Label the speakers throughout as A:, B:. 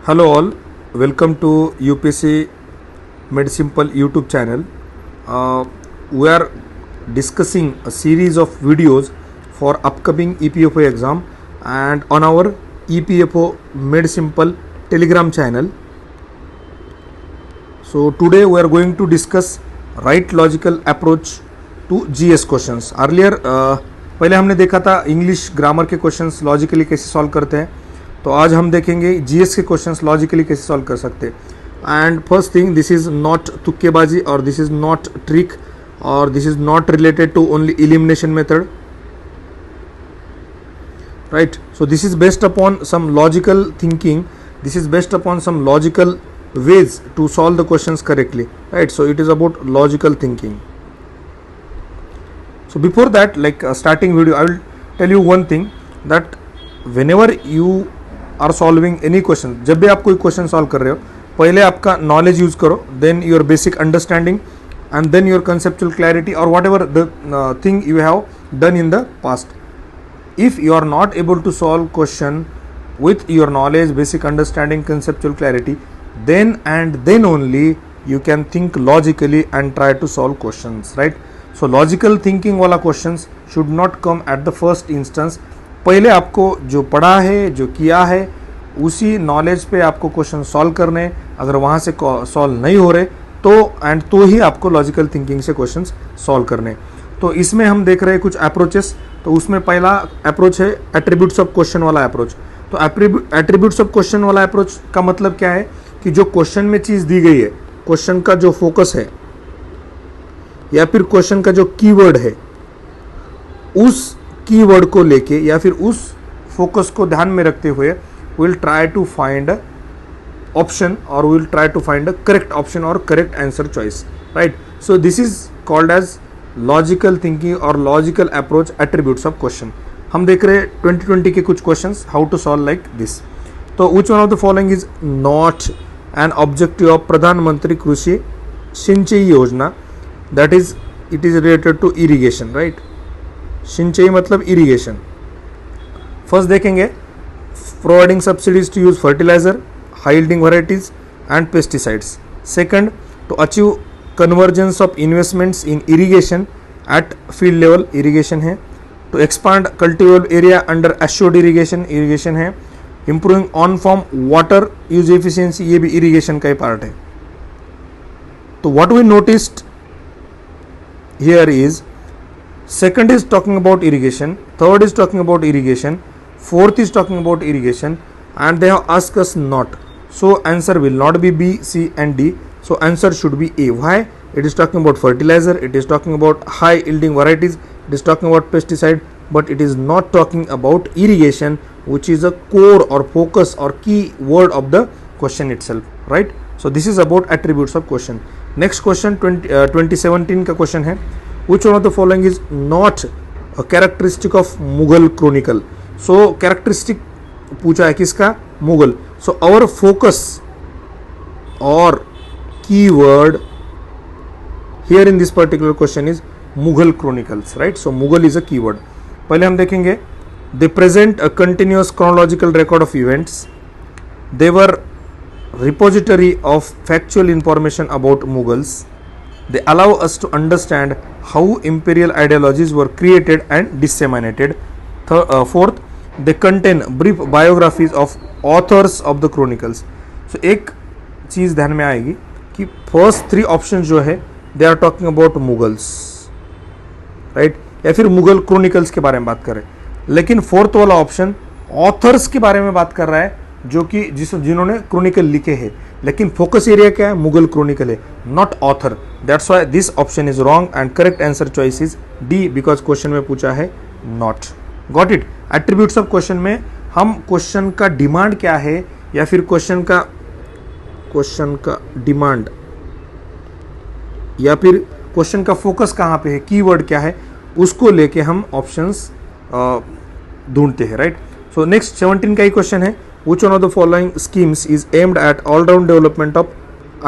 A: Hello all, welcome to UPSC Made Simple YouTube channel. We are discussing a series of videos for upcoming EPFO exam and on our EPFO Made Simple Telegram channel. So today we are going to discuss right logical approach to GS questions. Earlier पहले हमने देखा था English grammar के questions logically कैसे solve करते हैं, तो आज हम देखेंगे जीएस के क्वेश्चंस लॉजिकली कैसे सॉल्व कर सकते हैं. And first thing, this is not तुक्केबाजी और दिस इज नॉट ट्रिक और this is not related to only elimination method, right? So this is based upon some logical thinking, this is based upon some logical ways to solve the questions correctly, right? So it is about logical thinking. So before that, like starting video, I will tell you one thing, that whenever you are solving any question, जब भी आप कोई question solve कर रहे हो, पहले आपका knowledge use करो, then your basic understanding and then your conceptual clarity और whatever the thing you have done in the past. If you are not able to solve question with your knowledge, basic understanding, conceptual clarity, then and then only you can think logically and try to solve questions, right? So logical thinking वाला questions should not come at the first instance. पहले आपको जो पढ़ा है, जो किया है, उसी नॉलेज पे आपको क्वेश्चन सॉल्व करने. अगर वहाँ से सॉल्व नहीं हो रहे तो ही आपको लॉजिकल थिंकिंग से क्वेश्चंस सॉल्व करने. तो इसमें हम देख रहे हैं कुछ अप्रोचेस. तो उसमें पहला अप्रोच है एट्रीब्यूट्स ऑफ क्वेश्चन वाला अप्रोच. तो एट्रीब्यूट्स ऑफ क्वेश्चन वाला अप्रोच का मतलब क्या है कि जो क्वेश्चन में चीज़ दी गई है, क्वेश्चन का जो फोकस है या फिर क्वेश्चन का जो कीवर्ड है, उस कीवर्ड को लेके या फिर उस फोकस को ध्यान में रखते हुए will try to find option और will try to find a correct option और correct answer choice, right? So this is called as logical thinking और logical approach attributes of question. हम देख रहे हैं 2020 के कुछ questions, how to solve like this. तो which one of the following is not an objective of Pradhan Mantri Krishi Sinchai Yojana, that is it is related to irrigation, right? सिंचाई मतलब इरिगेशन. फर्स्ट देखेंगे, providing subsidies to use fertiliser, high yielding varieties and pesticides. Second, to achieve convergence of investments in irrigation at field level, irrigation है. To expand cultivable area under assured irrigation, irrigation है. Improving on farm water use efficiency, ये भी इरिगेशन का ही part है. तो what we noticed here is, second is talking about irrigation, third is talking about irrigation, fourth is talking about irrigation, and they have asked us not. So answer will not be B, C and D. So answer should be A. Why? It is talking about fertilizer, it is talking about high yielding varieties, it is talking about pesticide, but it is not talking about irrigation, which is a core or focus or key word of the question itself, right? So this is about attributes of question. Next question 2017 का question है, which one of the following is not a characteristic of Mughal chronicle? So characteristic पूछा है किसका? Mughal. So our focus or keyword here in this particular question is Mughal chronicles, right? So Mughal is a keyword. पहले हम देखेंगे, they present a continuous chronological record of events, they were repository of factual information about Mughals, they allow us to understand how imperial ideologies were created and disseminated. Fourth, they contain brief biographies of authors of the chronicles. So एक चीज़ ध्यान में आएगी कि first three option जो है they are talking about Mughals, right? या फिर Mughal chronicles के बारे में बात कर रहे हैं. लेकिन फोर्थ वाला ऑप्शन ऑथर्स के बारे में बात कर रहा है, जो कि जिन्होंने क्रोनिकल लिखे हैं. लेकिन फोकस एरिया क्या है? मुगल क्रोनिकल है, not author. That's why this option is wrong and correct answer choice is D, because question में पूछा है not. Got it? Attributes of question में हम क्वेश्चन का डिमांड क्या है या फिर क्वेश्चन का डिमांड या फिर क्वेश्चन का फोकस कहाँ पे है, कीवर्ड क्या है, उसको लेके हम ऑप्शंस ढूंढते हैं, राइट? सो नेक्स्ट 17 का ही क्वेश्चन है, which one of the following schemes is aimed at all round development of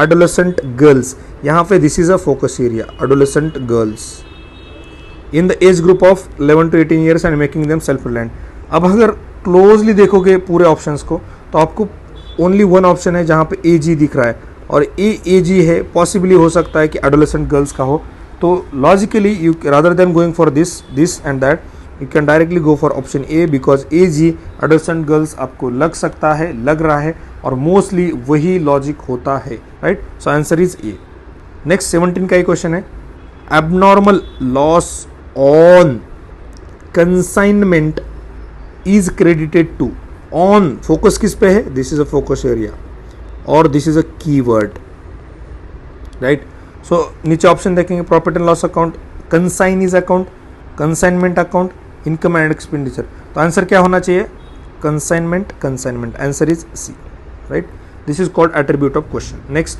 A: adolescent girls? यहाँ पे this is a focus area, adolescent girls in the age group of 11 to 18 years and making them self reliant. अब अगर closely देखोगे पूरे options को तो आपको only one option है जहाँ पे ए जी दिख रहा है और ए जी है, पॉसिबली हो सकता है कि एडोलेसेंट गर्ल्स का हो. तो logically you rather than going for this and that you can directly go for option A, because E G adolescent girls आपको लग सकता है, लग रहा है, और मोस्टली वही लॉजिक होता है, right. So answer is A. Next 17 का ही क्वेश्चन है. Abnormal loss on consignment is credited to. On focus किस पे है? This is a focus area और this is a keyword, right. So नीचे ऑप्शन देखेंगे. Profit and loss account, consign is account, consignment account, income and expenditure. तो answer क्या होना चाहिए? Consignment. Consignment. Answer is C, right. This is called attribute of question. Next,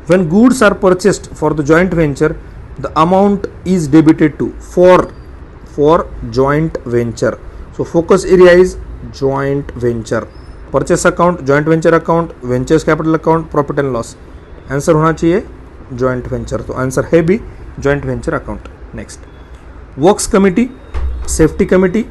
A: when goods are purchased for the joint venture the amount is debited to. For joint venture. So focus area is joint venture. Purchase account, joint venture account, ventures capital account, profit and loss. Answer होना चाहिए joint venture. तो answer है भी joint venture account. Next, works committee, safety committee,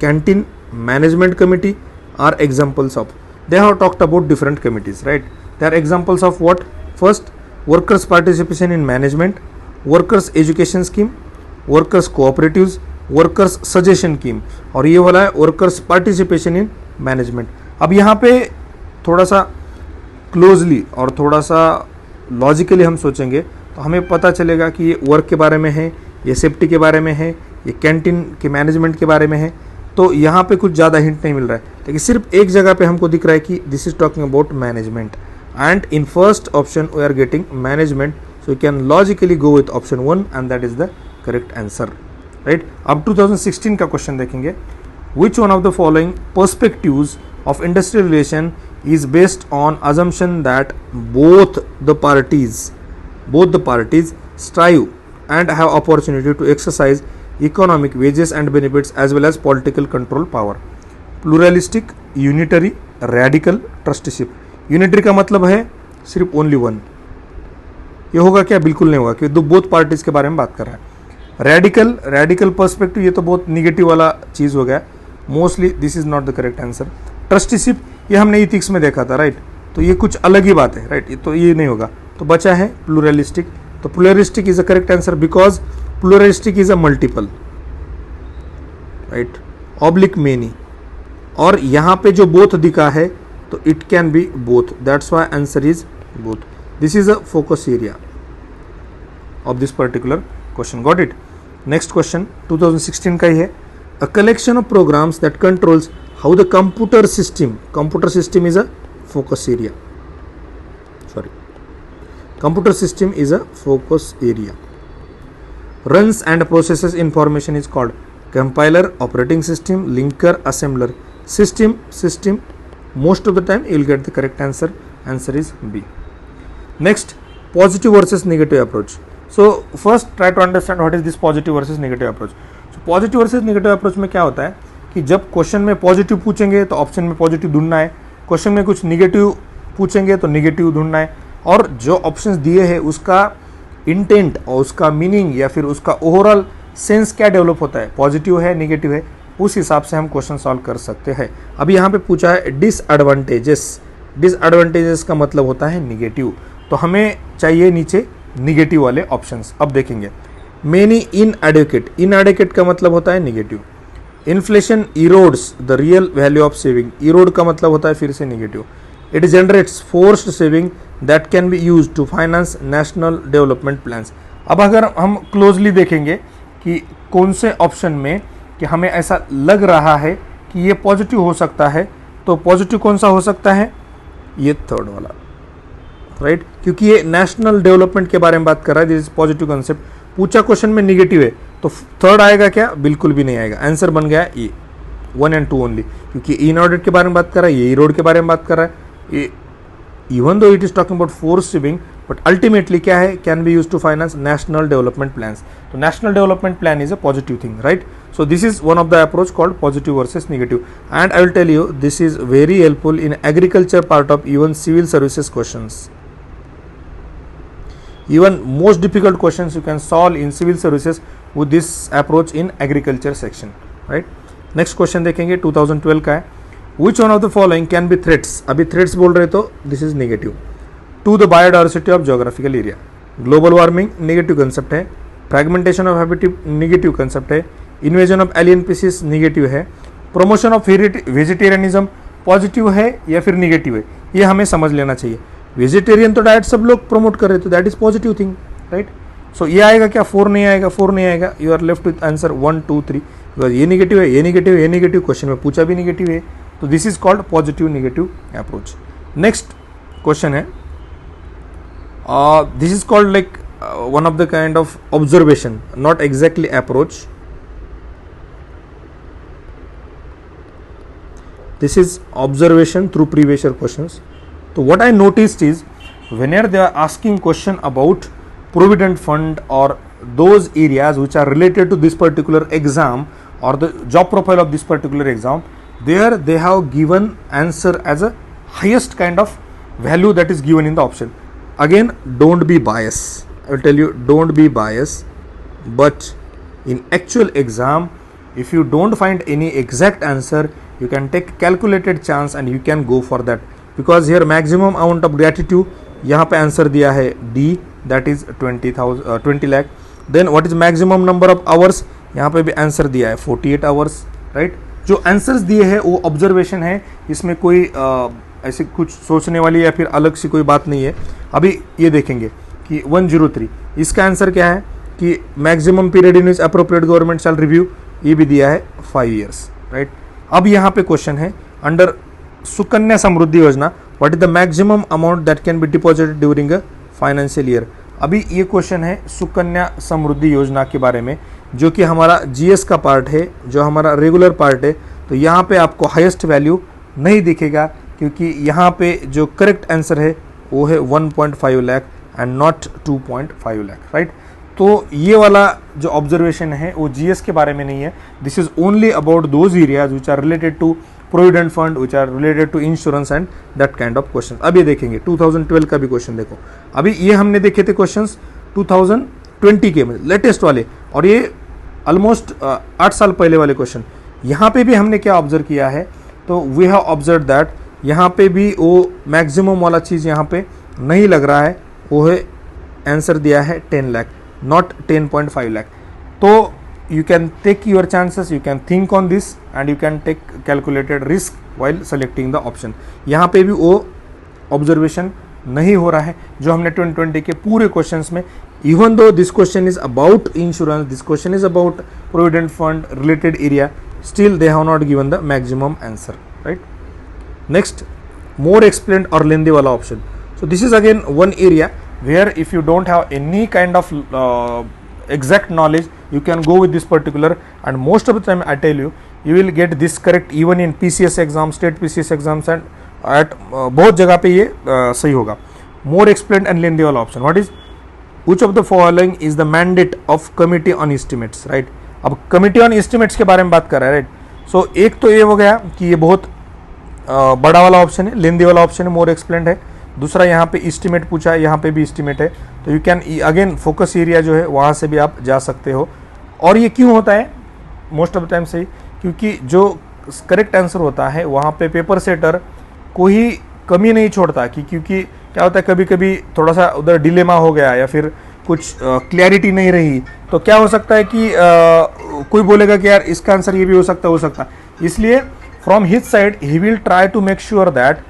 A: canteen, management committee are examples of. They have talked about different committees, right. They are examples of what? First, workers participation in management, workers education scheme, workers cooperatives, workers suggestion scheme, और ये वाला है workers participation in management. अब यहाँ पे थोड़ा सा closely और थोड़ा सा लॉजिकली हम सोचेंगे तो हमें पता चलेगा कि ये वर्क के बारे में है, ये सेफ्टी के बारे में है, ये कैंटीन के मैनेजमेंट के बारे में है. तो यहाँ पे कुछ ज़्यादा हिंट नहीं मिल रहा है, लेकिन सिर्फ एक जगह पे हमको दिख रहा है कि this is talking about management, and in first option we are getting management. So you can logically go with option 1 and that is the correct answer, right. अब 2016 का क्वेश्चन देखेंगे. Which one of the following perspectives of industrial relation is based on assumption that both the parties strive and have opportunity to exercise economic wages and benefits as well as political control power. Pluralistic, unitary, radical, trusteeship. Unitary का मतलब है सिर्फ only one. ये होगा क्या? बिल्कुल नहीं होगा, क्योंकि दो बोथ पार्टीज के बारे में बात कर रहा है. रेडिकल पर्सपेक्टिव, ये तो बहुत निगेटिव वाला चीज हो गया. Mostly this is not the correct answer. Trusteeship, ये हमने इथिक्स में देखा था, राइट. तो ये कुछ अलग ही बात है, राइट. तो ये नहीं होगा. तो बचा है प्लूरलिस्टिक. तो pluralistic is a correct answer because pluralistic is a multiple, right, oblique many, और यहाँ पे जो बोथ दिखा है तो it can be both, that's why answer is both. This is a focus area of this particular question. Got it. Next question 2016 का ही है. A collection of programs that controls how the computer system is a focus area. Computer system is a focus area. Runs and processes information is called compiler, operating system, linker, assembler. System. Most of the time you will get the correct answer. Answer is B. Next, positive versus negative approach. So first try to understand what is this positive versus negative approach. So positive versus negative approach में क्या होता है कि जब question में positive पूछेंगे तो option में पॉजिटिव ढूंढना है, क्वेश्चन में कुछ निगेटिव पूछेंगे तो निगेटिव ढूंढना है, और जो ऑप्शंस दिए हैं उसका इंटेंट और उसका मीनिंग या फिर उसका ओवरऑल सेंस क्या डेवलप होता है, पॉजिटिव है निगेटिव है, उस हिसाब से हम क्वेश्चन सॉल्व कर सकते हैं. अभी यहाँ पे पूछा है डिसएडवांटेजेस. डिसएडवांटेजेस का मतलब होता है निगेटिव, तो हमें चाहिए नीचे निगेटिव वाले ऑप्शंस. अब देखेंगे. मेनी इनएडिक्वेट का मतलब होता है negative. Inflation erodes the real value of saving. Erode का मतलब होता है फिर से negative. It generates forced saving that can be use to finance national development plans. अब अगर हम क्लोजली देखेंगे कि कौन से ऑप्शन में कि हमें ऐसा लग रहा है कि ये पॉजिटिव हो सकता है, तो पॉजिटिव कौन सा हो सकता है? ये थर्ड वाला, राइट, क्योंकि ये नेशनल डेवलपमेंट के बारे में बात कर रहा है. This is positive concept. पूछा क्वेश्चन में निगेटिव है तो थर्ड आएगा क्या? बिल्कुल भी नहीं आएगा. आंसर बन गया ए, 1 and 2 ओनली, क्योंकि इनऑर्डर के बारे में बात कर रहा है, ये इरोड के बारे में बात कर रहा है. Even though it is talking about force saving, but ultimately क्या है? Can be use to finance national development plans. तो national development plan is a positive thing, right. So this is one of the approach called positive versus negative. And I will tell you this is very helpful in agriculture part of even civil services questions. Even most difficult questions you can solve in civil services with this approach in agriculture section, right. Next question देखेंगे 2012 का है. Which one of the following can be threats, अभी threats बोल रहे तो this is negative to the biodiversity of geographical area. Global warming negative concept है, fragmentation of habitat negative concept है, invasion of alien species negative है, promotion of vegetarianism positive है या फिर नेगेटिव है, ये हमें समझ लेना चाहिए। वेजिटेरियन तो डाइट सब लोग प्रमोट कर रहे तो that is positive thing, right. So ये आएगा क्या, 4 नहीं आएगा, 4 नहीं आएगा, you are left with answer 1 2 3, because ये नेगेटिव है, ये नेगेटिव, ये नेगेटिव, क्वेश्चन में पूछा भी नेगेटिव है, तो this is called positive negative approach. Next question है, this is called like one of the kind of observation, not exactly approach. This is observation through previous year questions. So what I noticed is whenever they are asking question about provident fund or those areas which are related to this particular exam or the job profile of this particular exam, there they have given answer as a highest kind of value that is given in the option. Again, don't be biased. I will tell you, don't be biased, but in actual exam if you don't find any exact answer, you can take calculated chance and you can go for that, because here maximum amount of gratitude यहाँ पे answer दिया है D, that is 20 lakh. then what is maximum number of hours, यहाँ पे भी answer दिया है 48 hours, right. जो आंसर्स दिए हैं वो ऑब्जर्वेशन है, इसमें कोई ऐसे कुछ सोचने वाली या फिर अलग सी कोई बात नहीं है। अभी ये देखेंगे कि 103 इसका आंसर क्या है कि maximum period in which appropriate government shell review, ये भी दिया है 5 years, राइट। अब यहाँ पे क्वेश्चन है अंडर सुकन्या समृद्धि योजना what is the maximum amount that can be deposited during a financial year. अभी ये क्वेश्चन है सुकन्या समृद्धि योजना के बारे में, जो कि हमारा जीएस का पार्ट है, जो हमारा रेगुलर पार्ट है। तो यहाँ पे आपको हाईएस्ट वैल्यू नहीं दिखेगा, क्योंकि यहाँ पे जो करेक्ट आंसर है वो है 1.5 lakh and not 2.5 lakh, right. तो ये वाला जो ऑब्जर्वेशन है वो जीएस के बारे में नहीं है, this is only about those areas which are related to provident fund, which are related to insurance and that kind of question. अब ये देखेंगे 2012 का भी क्वेश्चन देखो, अभी ये हमने देखे थे क्वेश्चन 2020 के लेटेस्ट वाले, और ये ऑलमोस्ट 8 साल पहले वाले क्वेश्चन। यहाँ पे भी हमने क्या ऑब्जर्व किया है, तो वी हैव ऑब्जर्व दैट यहाँ पे भी वो मैक्सिमम वाला चीज़ यहाँ पे नहीं लग रहा है, वो है आंसर दिया है 10 लाख नॉट 10.5 लाख। तो you can take your chances, you can think on this and you can take calculated risk while selecting the option. यहाँ पे भी वो ऑब्जर्वेशन नहीं हो रहा है जो हमने 2020 के पूरे क्वेश्चंस में, even though this question is about insurance, this question is about provident fund related area, still they have not given the maximum answer, right. Next, more explained और लेंदी वाला option. So this is again one area where if you don't have any kind of exact knowledge, you can go with this particular, and most of the time I tell you, you will get this correct even in PCS exam, state PCS exams, and at बहुत जगह पे ये सही होगा। More explained and lengthy वाला option, what is which of the following is the mandate of committee on estimates, right। अब committee on estimates के बारे में बात कर रहा है, राइट। सो एक तो ये हो गया कि ये बहुत बड़ा वाला ऑप्शन है, लेंदी वाला ऑप्शन है, मोर एक्सप्लेंड है। दूसरा यहाँ पे इस्टीमेट पूछा है, यहाँ पे भी इस्टीमेट है, तो you can again focus area जो है वहाँ से भी आप जा सकते हो। और ये क्यों होता है मोस्ट ऑफ द टाइम सही, क्योंकि जो करेक्ट आंसर होता है वहाँ पे पेपर सेटर कोई कमी नहीं छोड़ता, कि क्योंकि क्या होता है कभी कभी थोड़ा सा उधर डिलेमा हो गया या फिर कुछ क्लैरिटी नहीं रही, तो क्या हो सकता है कि कोई बोलेगा कि यार इसका आंसर ये भी हो सकता है। इसलिए from his side he will try to make sure that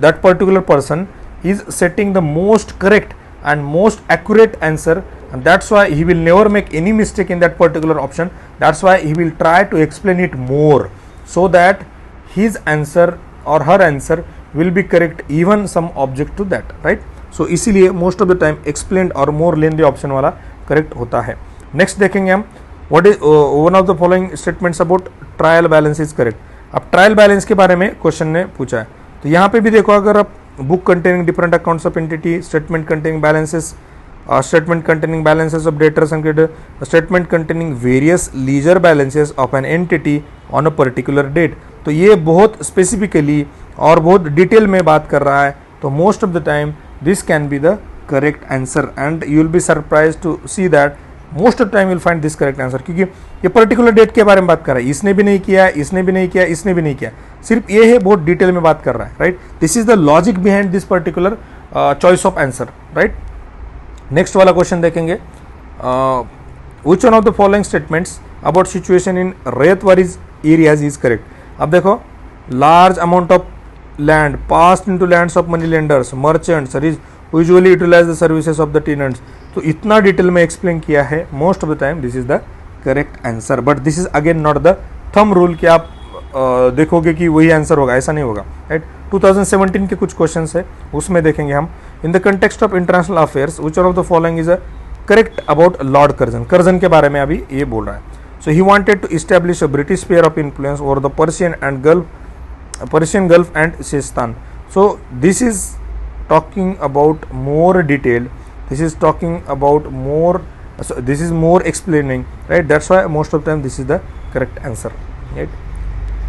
A: that particular person is setting the most correct and most accurate answer, and that's why he will never make any mistake in that particular option. That's why he will try to explain it more so that his answer or her answer will be correct even some object to that, right। so इसीलिए most of the time explained और more lengthy option वाला correct होता है। next देखेंगे हम what is one of the following statements about trial balance is correct। अब trial balance के बारे में क्वेश्चन ने पूछा है, तो यहाँ पे भी देखो, अगर आप book containing different accounts of entity, statement containing balances, statement containing balances of debtors and creditor, statement containing various ledger balances of an entity on a particular date, तो ये बहुत स्पेसिफिकली और बहुत डिटेल में बात कर रहा है। तो most of the time this can be the correct answer, and you will be surprise to see that most of time will find this correct answer, क्योंकि ये पर्टिकुलर डेट के बारे में बात कर रहा है, इसने भी नहीं किया, इसने भी नहीं किया, इसने भी नहीं किया, सिर्फ ये है, बहुत डिटेल में बात कर रहा है, right. This is the logic behind this particular choice of answer, right. Next वाला क्वेश्चन देखेंगे, which one of the following statements about situation in rayat-waris areas is correct. अब देखो, large amount of land passed into lands of money lenders, merchants, usually utilize the services of the tenants. तो इतना detail में explain किया है, most of the time this is the correct answer. But this is again not the thumb rule कि आप देखोगे कि वही आंसर होगा, ऐसा नहीं होगा, राइट. 2017 के कुछ क्वेश्चन है, उसमें देखेंगे हम. In the context of international affairs which of the following is a correct about Lord Curzon. Curzon के बारे में अभी ये बोल रहा है. So he wanted to establish a British sphere of influence over the Persian Gulf and Sistan. So this is talking about more detail. This is talking about more. So this is more explaining, right? That's why most of the time this is the correct answer, right?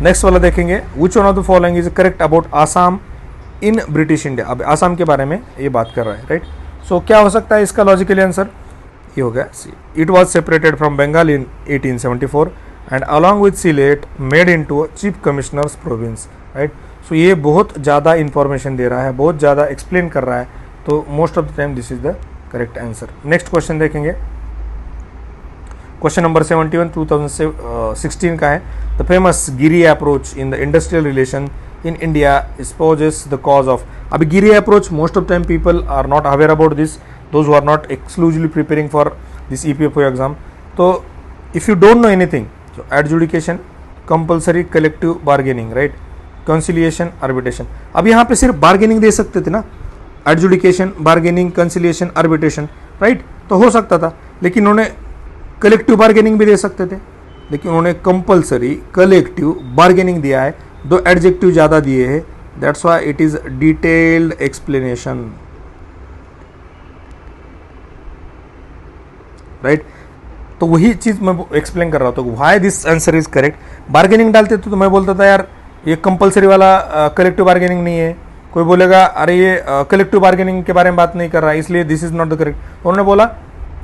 A: Next वाला देखेंगे, which one of the following is correct about Assam in British India. अब आसाम के बारे में ये बात कर रहा है, right? So क्या हो सकता है इसका लॉजिकली आंसर, ये हो गया. It was separated from Bengal in 1874 and along with Sylhet made into a chief commissioner's province, right. So ये बहुत ज़्यादा इंफॉर्मेशन दे रहा है, बहुत ज़्यादा एक्सप्लेन कर रहा है, तो most of the time this is the correct answer. Next question देखेंगे, क्वेश्चन नंबर 71 2016 का है. The famous Giri approach in the industrial relation in India espouses the cause of. अभी Giri approach most of time people are not aware about this, those who are not exclusively preparing for this EPFO exam. तो if you don't know anything, adjudication, compulsory collective bargaining, right, conciliation, arbitration. अब यहाँ पे सिर्फ bargaining दे सकते थे ना, adjudication, bargaining, conciliation, arbitration, right, तो हो सकता था. लेकिन उन्होंने कलेक्टिव बार्गेनिंग भी दे सकते थे, लेकिन उन्होंने कंपल्सरी कलेक्टिव बार्गेनिंग दिया है, दो एडजेक्टिव ज़्यादा दिए हैं. That's why it is detailed explanation, right. तो वही चीज़ मैं एक्सप्लेन कर रहा था, why this answer is correct. Bargaining डालते तो मैं बोलता था यार ये कंपलसरी वाला कलेक्टिव बार्गेनिंग नहीं है. कोई बोलेगा अरे ये कलेक्टिव बार्गेनिंग के बारे में बात नहीं कर रहा है, इसलिए this is not the correct. उन्होंने बोला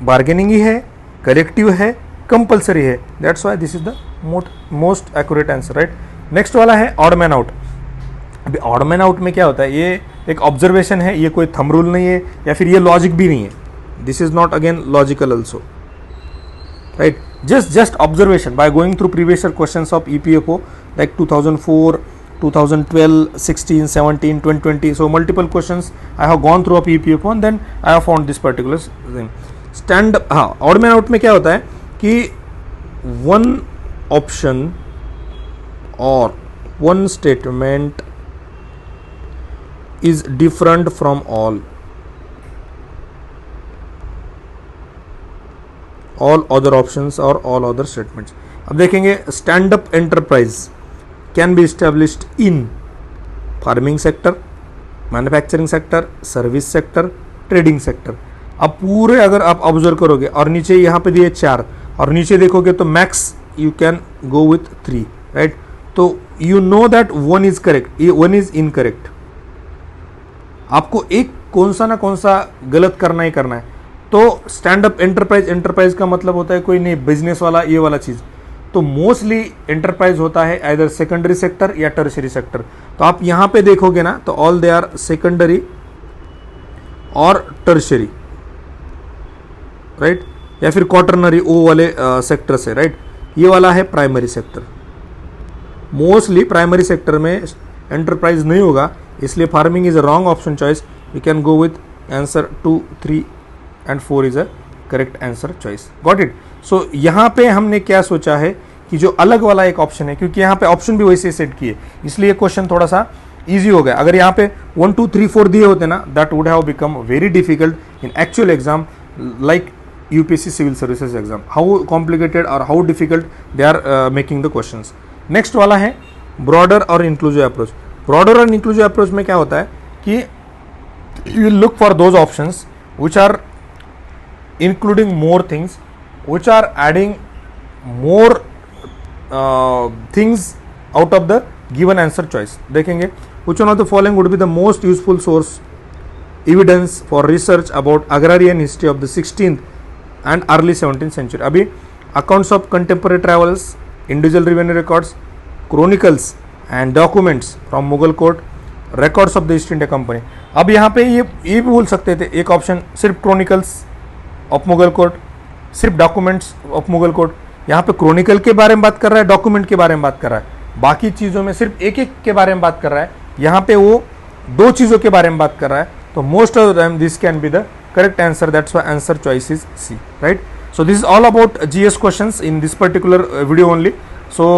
A: बार्गेनिंग ही है, कलेक्टिव है, कंपलसरी है, that's why this is the most accurate answer, right. Next वाला है ऑड मैन आउट. अभी ऑड मैन आउट में क्या होता है, ये एक ऑब्जर्वेशन है, ये कोई थंब रूल नहीं है, या फिर ये लॉजिक भी नहीं है. This is not again logical also, right, just observation by going through previous year questions of EPFO like 2004, 2012, 16, 17, 2020. So multiple questions I have gone through of EPFO and then I have found this particular thing. Stand हाँ, odd man out में क्या होता है कि one option or one statement is different from all other options or all other statements. अब देखेंगे, stand up enterprise can be established in farming sector, manufacturing sector, service sector, trading sector. अब पूरे अगर आप ऑब्जर्व करोगे और नीचे यहाँ पे दिए 4 और नीचे देखोगे तो max you can go with 3, right. तो you know that 1 is correct, 1 is incorrect. आपको एक कौन सा गलत करना ही करना है. तो स्टैंड अप एंटरप्राइज का मतलब होता है कोई नहीं बिजनेस वाला ये वाला चीज़. तो मोस्टली एंटरप्राइज होता है आइदर सेकेंडरी सेक्टर या टर्शरी सेक्टर. तो आप यहाँ पे देखोगे ना तो ऑल दे आर सेकेंडरी और टर्शरी, राइट, या फिर क्वार्टरनरी ओ वाले सेक्टर से, राइट. ये वाला है primary sector. Mostly primary sector में एंटरप्राइज नहीं होगा, इसलिए farming is a wrong option choice. We can go with answer 2, 3 and 4 is a correct answer choice. Got it? So यहाँ पे हमने क्या सोचा है कि जो अलग वाला एक ऑप्शन है, क्योंकि यहाँ पे ऑप्शन भी वैसे सेट किए, इसलिए क्वेश्चन थोड़ा सा इजी हो गया. अगर यहाँ पे 1, 2, 3, 4 दिए होते ना, that would have become very difficult in actual exam like UPSC civil services exam. How complicated और how difficult they are making the questions. Next वाला है ब्रॉडर और इंक्लूसिव अप्रोच. ब्रॉडर और इंक्लूसिव अप्रोच में क्या होता है कि you will look for those options which are including more things, which are adding more things out of the given answer choice. देखेंगे which one of the following would be the most useful source evidence for research about agrarian history of the 16th and early 17th century. अभी accounts of contemporary travels, individual revenue records, chronicles and documents from Mughal court, records of the East India Company. अब यहाँ पे ये भी बोल सकते थे एक ऑप्शन सिर्फ क्रोनिकल्स ऑफ मुगल कोर्ट, सिर्फ डॉक्यूमेंट्स ऑफ मुगल कोर्ट. यहाँ पे क्रोनिकल के बारे में बात कर रहा है, डॉक्यूमेंट के बारे में बात कर रहा है, बाकी चीज़ों में सिर्फ एक एक के बारे में बात कर रहा है. यहाँ पे वो दो चीज़ों के बारे में बात कर रहा है. तो most of the time this can be the correct answer. That's why answer choice is C, right. So this is all about GS questions in this particular video only. So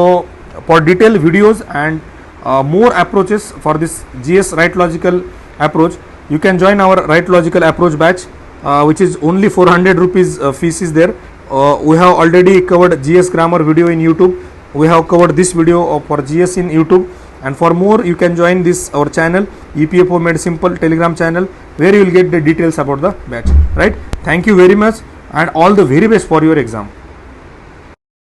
A: for detailed videos and more approaches for this GS right logical approach, you can join our right logical approach batch, which is only 400 rupees fees is there. We have already covered GS grammar video in YouTube. We have covered this video for GS in YouTube, and for more you can join this our channel EPFO Made Simple Telegram channel, where you will get the details about the batch, right. Thank you very much and all the very best for your exam.